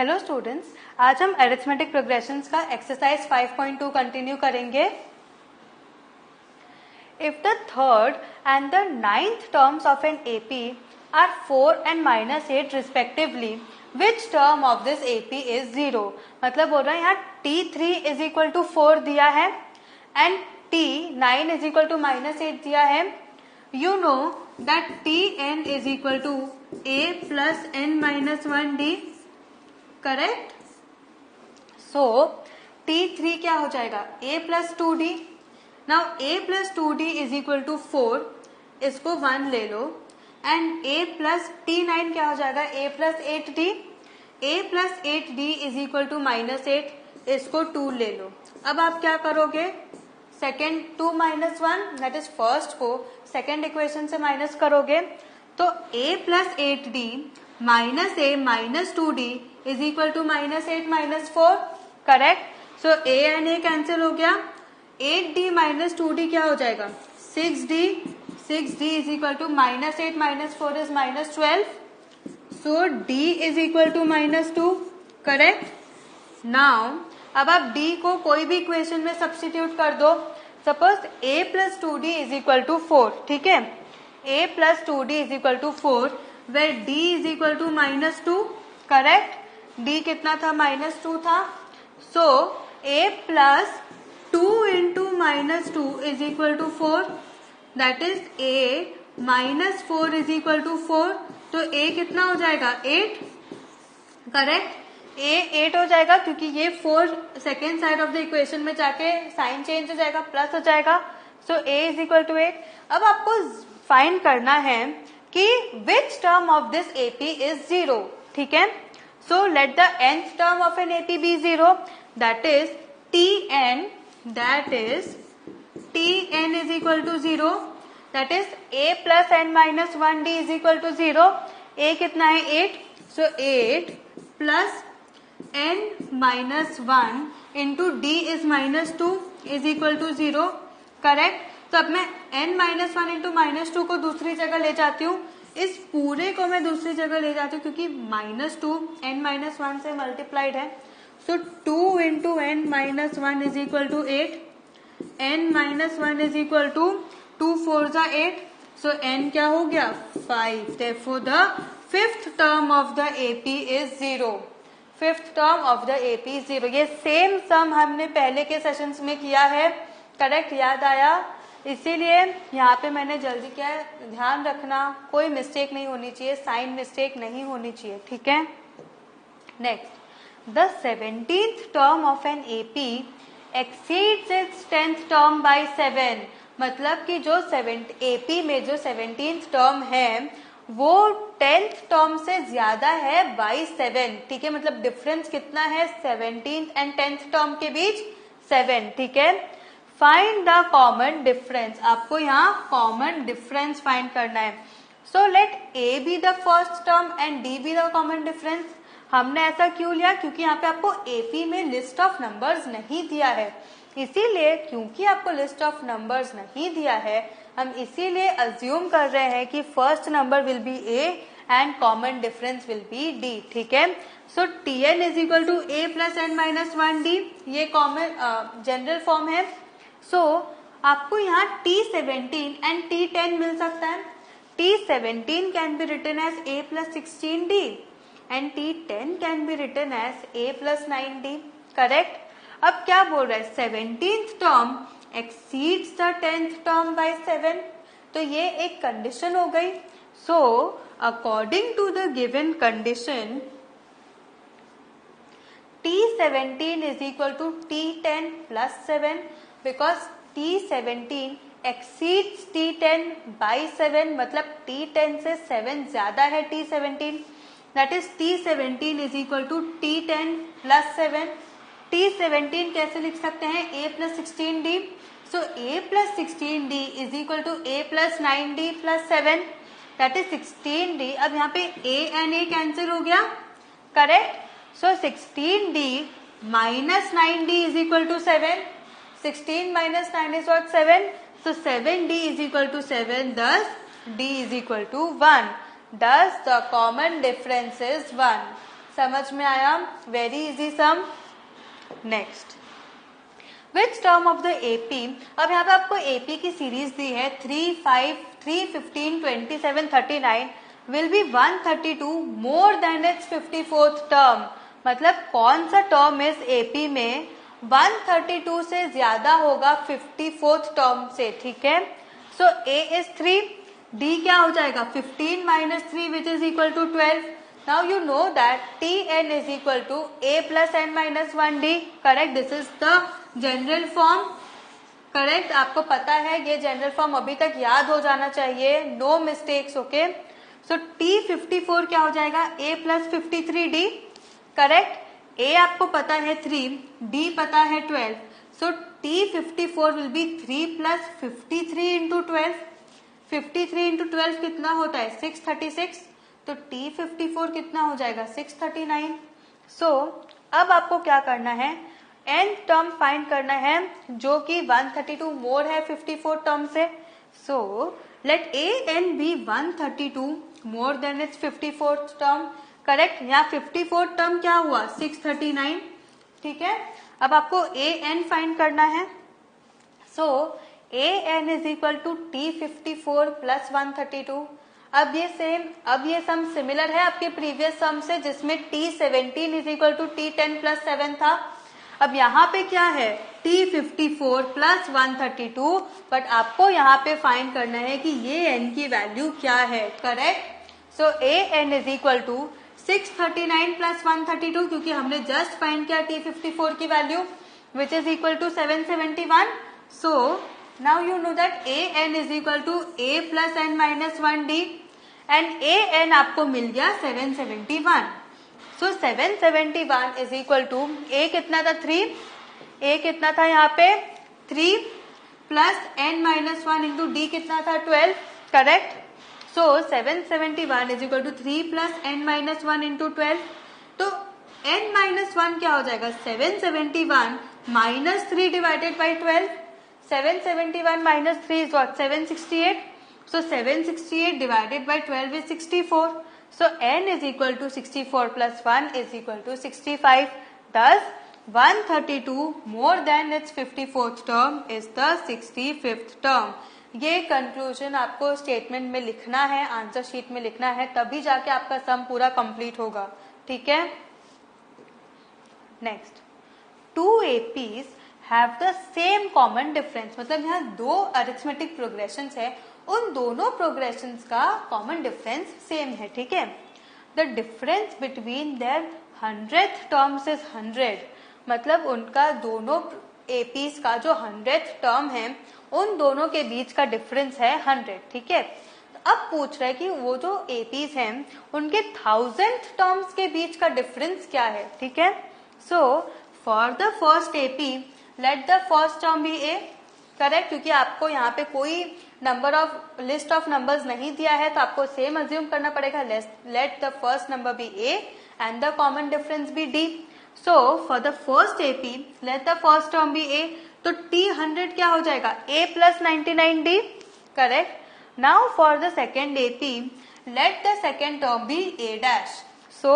Hello students, आज हम arithmetic progressions का एक्सरसाइज 5.2 कंटिन्यू करेंगे. If the third and the ninth terms of an AP are 4 and -8 respectively, which term of this AP is 0? मतलब बोल रहा है यहाँ T3 is equal to 4 दिया है and T9 is equal to -8 दिया है. You know that Tn is equal to A plus n minus 1D. Correct. So T3 क्या हो जाएगा? A plus 2D. Now A plus 2D is equal to 4. इसको 1 ले लो. And A plus T9 क्या हो जाएगा? A plus 8D. A plus 8D is equal to -8. इसको 2 ले लो. अब आप क्या करोगे? Second 2 minus 1 that is first को सेकेंड इक्वेशन से माइनस करोगे तो A plus 8D minus A minus 2D is equal to -8 minus 4. Correct. So A and A cancel हो गया. 8D माइनस 2D क्या हो जाएगा? 6D. 6D is equal to -8 minus 4 is -12. So D is equal to -2. Correct. Now अब आप D को कोई भी इक्वेशन में सब्स्टिट्यूट कर दो. Suppose A plus 2D is equal to 4. ठीक है. A plus 2D is equal to 4 where D is equal to -2. Correct. D कितना था? -2 था. So A plus 2 into -2 is equal to 4. That is A minus 4 is equal to 4. तो A कितना हो जाएगा? 8. Correct. A 8 हो जाएगा क्योंकि ये 4 second side of the equation में जाके साइन चेंज हो जाएगा, प्लस हो जाएगा. सो A इज इक्वल टू 8. अब आपको फाइंड करना है कि विच term of this AP is 0. ठीक है. So let the nth term of an AP be 0. That is Tn. That is Tn is equal to 0. That is A plus n minus 1D is equal to 0. A कितना है? 8. So 8 plus n minus 1 into D is -2 is equal to 0. Correct. तो अब मैं n minus 1 into -2 को दूसरी जगह ले जाती हूँ. इस पूरे को मैं दूसरी जगह ले जाती हूँ क्योंकि -2 n minus 1 से मल्टीप्लाइड है. So 2 into n minus 1 is equal to 8. n minus 1 is equal to 2 4 जा 8. सो n क्या हो गया? 5. Therefore the fifth term of the AP is 0. Fifth term of the AP 0. ये सेम सम हमने पहले के सेशंस में किया है. करेक्ट. याद आया? इसीलिए यहाँ पे मैंने जल्दी क्या है, ध्यान रखना कोई मिस्टेक नहीं होनी चाहिए, साइन मिस्टेक नहीं होनी चाहिए. ठीक है. Next, the 17th term of an AP exceeds its 10th term by 7. मतलब कि जो AP में जो 17th टर्म है वो 10th टर्म से ज्यादा है बाय 7. ठीक है. मतलब डिफरेंस कितना है 17th एंड 10th टर्म के बीच? 7. ठीक है. Find the common difference. आपको यहाँ कॉमन डिफरेंस फाइंड करना है. So let A be the first term and D be the common difference. हमने ऐसा क्यों लिया? क्योंकि यहाँ पे आपको AP में लिस्ट ऑफ नंबर्स नहीं दिया है. इसीलिए क्योंकि आपको लिस्ट ऑफ नंबर्स नहीं दिया है, हम इसीलिए अज्यूम कर रहे हैं कि first number will be A and common difference will be D. ठीक है. So Tn is equal to A plus n minus 1D. ये कॉमन जनरल फॉर्म है. सो आपको यहाँ T17 एंड T10 मिल सकता है. T17 can be written as A plus 16D and T10 can be written as A plus 9D. Correct. अब क्या बोल रहा है? 17th term exceeds the 10th term by 7. तो ये एक कंडीशन हो गई. So according to the given condition T17 is equal to T10 plus 7 because T17 exceeds T10 by 7. मतलब T10 से 7 ज्यादा है T17. That is T17 is equal to T10 plus 7. T17 कैसे लिख सकते हैं? A plus 16D. So A plus 16D is equal to A plus 9D plus 7. That is 16D. अब यहाँ पे A and A कैंसिल हो गया. Correct. So 16D minus 9D is equal to 7. 16 minus 9 is what? 7. So 7D is equal to 7. Thus D is equal to 1. Thus the common difference is 1. समझ में आया? Very easy sum. Next, which term of the AP, अब यहाँ पे आपको AP की series दी है 3, 5, 3, 15, 27, 39 will be 132 more than it's 54th term. मतलब कौन सा टर्म इस एपी में 132 से ज्यादा होगा 54th टर्म से, ठीक है। सो ए इज 3, डी क्या हो जाएगा 15 minus 3 which is equal to 12। Now you know that Tn is equal to a plus n minus 1d. Correct? This is the general form. Correct? आपको पता है ये जनरल फॉर्म अभी तक याद हो जाना चाहिए. No mistakes. Okay? So T54 क्या हो जाएगा a plus 53d. Correct? a आपको पता है 3, d पता है 12. So T54 will be 3 plus 53 into 12. 53 into 12 कितना होता है 636. तो T54 कितना हो जाएगा 639. सो अब आपको क्या करना है, n टर्म फाइंड करना है जो कि 132 मोर है 54 टर्म से. So let a n be 132 more than it's 54th term. Correct? यहाँ 54th टर्म क्या हुआ 639. ठीक है, अब आपको ए एन फाइंड करना है. So a n is equal to T54 plus 132. अब ये सम सिमिलर है आपके प्रीवियस सम से जिसमें T17 is equal to T10 plus 7 था. अब यहाँ पे क्या है T54 प्लस 132, बट आपको यहाँ पे फाइंड करना है कि ये n की वैल्यू क्या है. Correct? So a n is equal to 639 plus 132 क्योंकि हमने जस्ट फाइंड किया T54 की value which is equal to 771. So now you know that a n is equal to a plus n minus 1d and a n आपको मिल गया 771. so 771 is equal to a कितना था 3, a कितना था यहाँ पे 3 plus n minus 1 into d कितना था 12. Correct? so 771 is equal to 3 plus n minus 1 into 12. तो n minus 1 क्या हो जाएगा 771 minus 3 divided by 12. 771 minus 3 is what 768. So 768 divided by 12 is 64. So n is equal to 64 plus 1 is equal to 65. Thus 132 more than its 54th term is the 65th term. ये conclusion आपको statement में लिखना है, answer sheet में लिखना है, तभी जाके आपका सम पूरा कंप्लीट होगा. ठीक है. Next, 2 APs have the same common difference. मतलब यहाँ दो अरिथमेटिक प्रोग्रेशंस है, उन दोनों प्रोग्रेशंस का कॉमन डिफरेंस सेम है. ठीक है. The difference between their 100th terms is 100. मतलब उनका दोनों एपीज का जो 100th टर्म है उन दोनों के बीच का डिफरेंस है 100. ठीक है. अब पूछ रहा है कि वो जो एपीज हैं उनके 1000th टर्म्स के बीच का डिफरेंस क्या है. ठीक है. So for the first AP let the first term be a. Correct? क्योंकि आपको यहाँ पे कोई लिस्ट ऑफ नंबर्स नहीं दिया है तो आपको सेम अज्यूम करना पड़ेगा. Let the first number be a and the common difference be d. So for the first AP let the first term be a. तो T100 क्या हो जाएगा a plus 99d. Correct? Now for the second AP let the second term be a dash. So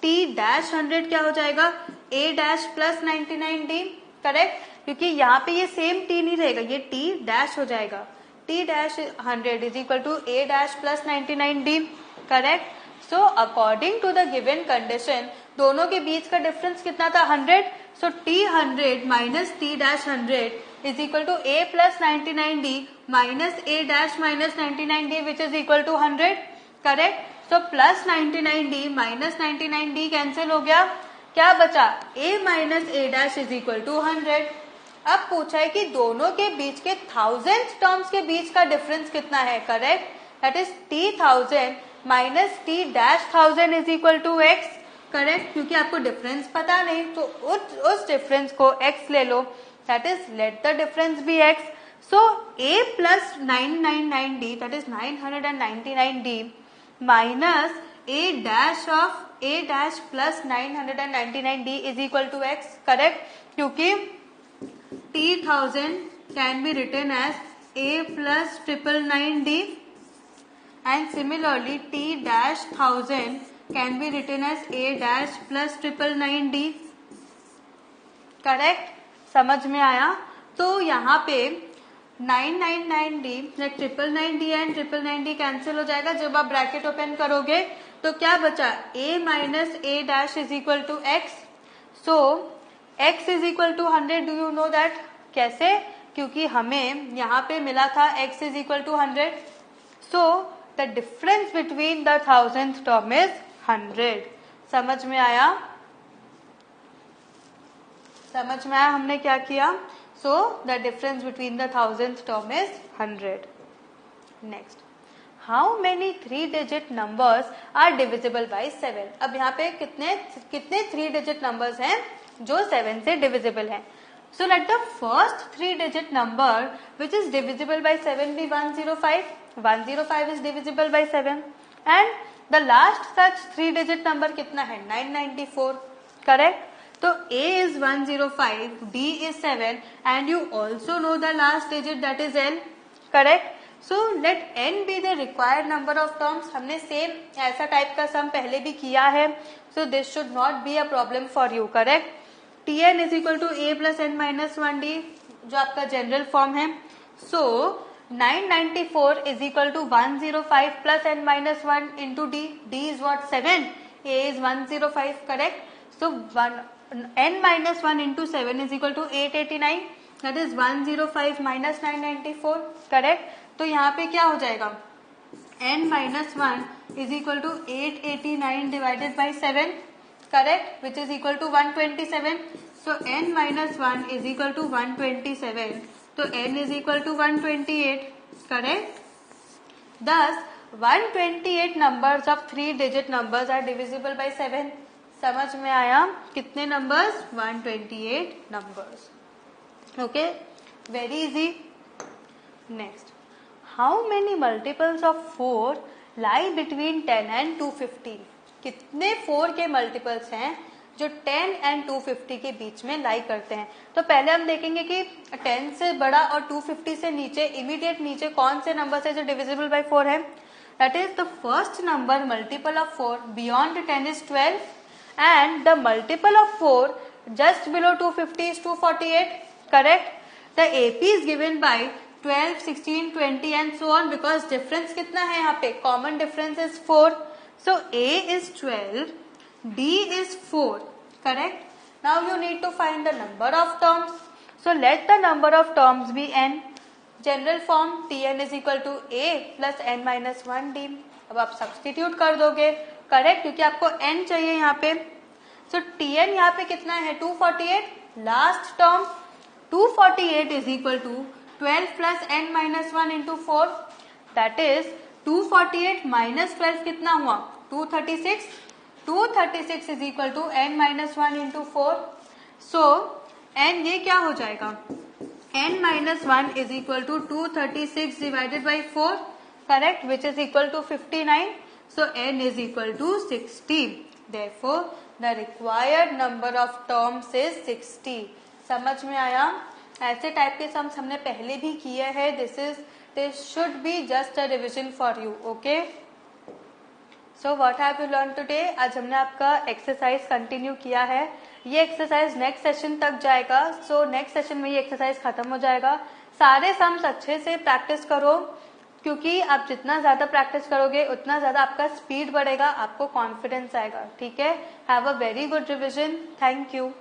T-100 क्या हो जाएगा a dash plus 99d. Correct? क्योंकि यहाँ पे ये सेम T नहीं रहेगा, ये T डैश हो जाएगा. T-100 is equal to a dash plus 99d. Correct? So according to the given condition दोनों के बीच का डिफरेंस कितना था 100. So T100 minus T-100 is equal to a plus 99d minus a dash minus 99d which is equal to 100. Correct? So plus 99d minus 99d cancel हो गया. क्या बचा a minus a dash is equal to 100. अब पूछा है कि दोनों के बीच के 1000th टर्म्स के बीच का डिफरेंस कितना है. Correct? That is T1000 minus T dash 1000 is equal to x. Correct? क्योंकि आपको डिफरेंस पता नहीं तो उस डिफरेंस को x ले लो. That is let the difference be x. सो a plus 999d that is 999d minus a dash plus 999d is equal to x. Correct? क्योंकि T1000 can be written as a plus 999d and similarly T-1000 can be written as a dash plus 999d। Correct, समझ में आया? तो यहाँ पे 999d, 999d and 999d cancel हो जाएगा जब आप ब्रैकेट ओपन करोगे, तो क्या बचा? a minus a dash is equal to x। So x is equal to 100। Do you know that? कैसे? क्योंकि हमें यहाँ पे मिला था x is equal to 100। So the difference between the 1000th term is 100। समझ में आया? समझ में आया हमने क्या किया? So the difference between the 1000th term is 100। Next, how many 3 digit numbers are divisible by 7? अब यहाँ पे कितने 3 डिजिट नंबर्स हैं जो 7 से डिविजिबल हैं? So let the first 3 digit number which is divisible by 7 be 105. 105 is divisible by 7 and the last such 3 digit number कितना है? 994. Correct? तो A is 105, B is 7 and you also know the last digit that is N. Correct? So let N be the required number of terms. हमने same ऐसा type का सम पहले भी किया है, so this should not be a problem for you. Correct? Tn is equal to a plus n minus 1d जो आपका general form है। सो 994 is equal to 105 plus n minus 1 into d. d is what? 7. a is 105. Correct? So n minus 1 into 7 is equal to 889. That is 105 minus 994. Correct? तो यहाँ पे क्या हो जाएगा? n minus 1 is equal to 889 divided by 7. Correct? Which is equal to 127. So n minus 1 is equal to 127. So n is equal to 128. Correct? Thus 128 numbers of 3 digit numbers are divisible by 7. समझ में आया? कितने numbers? 128 numbers. Okay? Very easy. Next, how many multiples of 4 lie between 10 and 250? कितने 4 के multiples हैं जो 10 and 250 के बीच में लाई करते हैं? तो पहले हम देखेंगे कि 10 से बड़ा और 250 से नीचे, इमीडिएट नीचे कौन से नंबर है जो डिविजिबल बाय 4 है? That is the first number multiple of 4 beyond 10 is 12 and the multiple of 4 just below 250 is 248. Correct? The AP is given by 12, 16, 20 and so on, because difference कितना है यहाँ पे? Common difference is 4. So A is 12, D is 4. Correct? Now you need to find the number of terms. So let the number of terms be n. General form Tn is equal to A plus n minus 1d. अब आप substitute कर दोगे. Correct? क्योंकि आपको n चाहिए यहाँ पे. So Tn यहाँ पे कितना है? 248. Last term 248 is equal to 12 plus n minus 1 into 4. That is 248 minus 12 कितना हुआ? 236. 236 is equal to n minus 1 into 4. So n ये क्या हो जाएगा? n minus 1 is equal to 236 divided by 4. Correct? Which is equal to 59. So n is equal to 60. Therefore the required number of terms is 60. समझ में आया? ऐसे type के sums हमने पहले भी किए हैं. This should be just a revision for you. Okay? So what have you learned today? आज हमने आपका एक्सरसाइज कंटिन्यू किया है. ये एक्सरसाइज नेक्स्ट सेशन तक जाएगा. सो नेक्स्ट सेशन में ये एक्सरसाइज खत्म हो जाएगा. सारे सम्स अच्छे से प्रैक्टिस करो, क्योंकि आप जितना ज्यादा प्रैक्टिस करोगे उतना ज्यादा आपका स्पीड बढ़ेगा, आपको कॉन्फिडेंस आएगा. ठीक है? Have a very good revision. Thank you.